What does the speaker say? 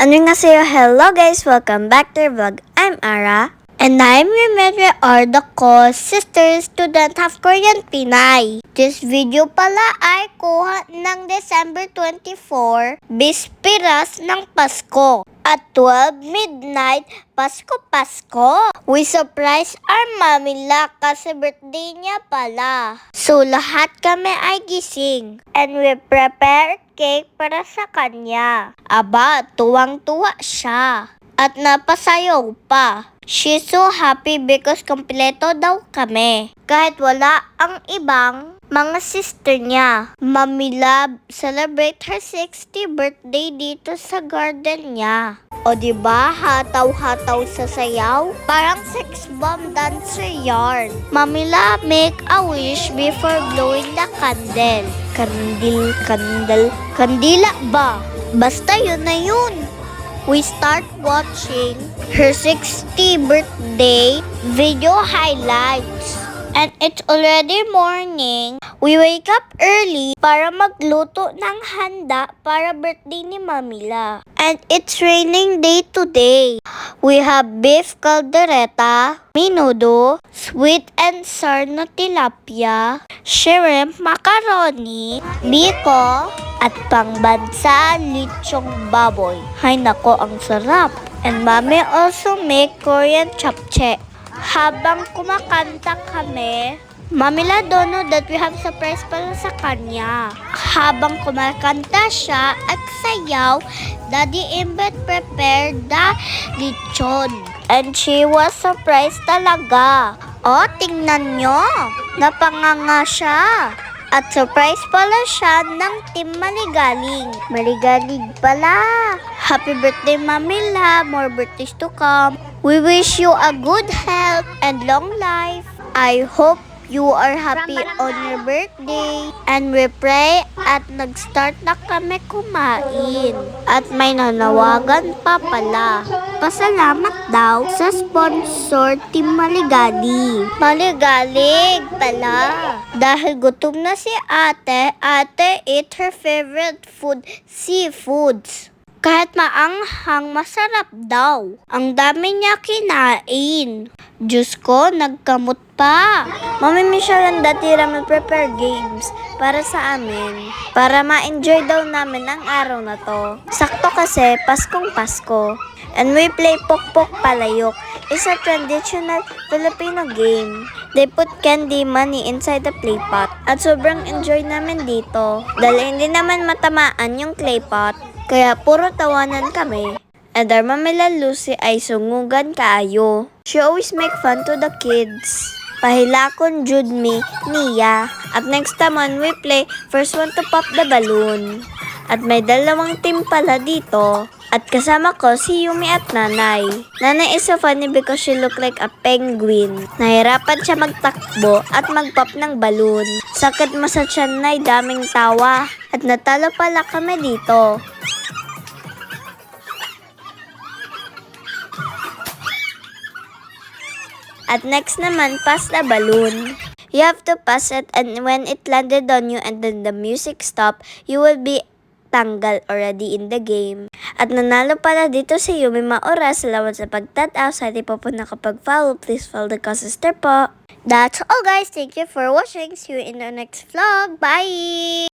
안녕하세요. Hello guys, welcome back to our vlog. I'm Ara. And I'm Remedre are the co-sister student of Korean Pinay. This video pala ay kuha ng December 24, Bispiras ng Pasko. At 12 midnight, Pasko. We surprise our mamila kasi birthday niya pala. So lahat kami ay gising. And we prepare cake para sa kanya. Aba, tuwang-tuwa siya. At napasayaw pa. She's so happy because kompleto daw kami. Kahit wala ang ibang mga sister niya. Mami Love celebrate her 60th birthday dito sa garden niya. O diba, hataw-hataw sa sayaw? Parang sex bomb dancer yarn. Mami Love make a wish before blowing the candle. Kandila ba? Basta yun na yun. We start watching her 60th birthday video highlights. And it's already morning. We wake up early para magluto ng handa para birthday ni Mamila. And it's raining day today. We have beef caldereta, menudo, sweet and sour na tilapia, shrimp macaroni, biko, at pangbansa lechong baboy. Hay nako, ang sarap. And mommy also make Korean japchae. Habang kumakanta kami, Mamila don't know that we have surprise pala sa kanya. Habang kumakanta siya at sayaw, Daddy Imbet prepared the lechon. And she was surprised talaga. Oh, tingnan nyo, napanganga siya. At surprise pala siya ng Team Maligaling. Maligalig pala. Happy birthday, Mamila. More birthdays to come. We wish you a good health and long life. I hope you are happy on your birthday. And we pray at nag-start na kami kumain. At may nanawagan pa pala. Pasalamat daw sa sponsor Team Maligali. Maligalig pala. Dahil gutom na si ate eat her favorite food, seafoods. Kahit maanghang, masarap daw. Ang dami niya kinain. Diyos ko, nagkamot pa. Mamimiss siya lang dati prepare games para sa amin. Para ma-enjoy daw namin ang araw na to. Sakto kasi, Paskong Pasko. And we play Pokpok Palayok. It's a traditional Filipino game. They put candy money inside the clay pot. At sobrang enjoy namin dito. Dahil hindi naman matamaan yung clay pot. Kaya puro tawanan kami. And our Mamila Lucy ay sungugan kaayo. She always make fun to the kids. Pahilakon Judme, Nia. At next time on we play first one to pop the balloon. At may dalawang team pala dito. At kasama ko si Yumi at Nanay. Nanay is so funny because she look like a penguin. Nahirapan siya magtakbo at magpop ng balloon. Sakit mo sa tiyan, Nay, daming tawa. At natalo pala kami dito. At next naman, pass the balloon. You have to pass it, and when it landed on you and then the music stopped, you will be tanggal already in the game. At nanalo pala dito si Yumi Maura. Salamat sa pagtataw. Sa ating po na kapag follow, please follow the co-sister po. That's all guys. Thank you for watching. See you in the next vlog. Bye!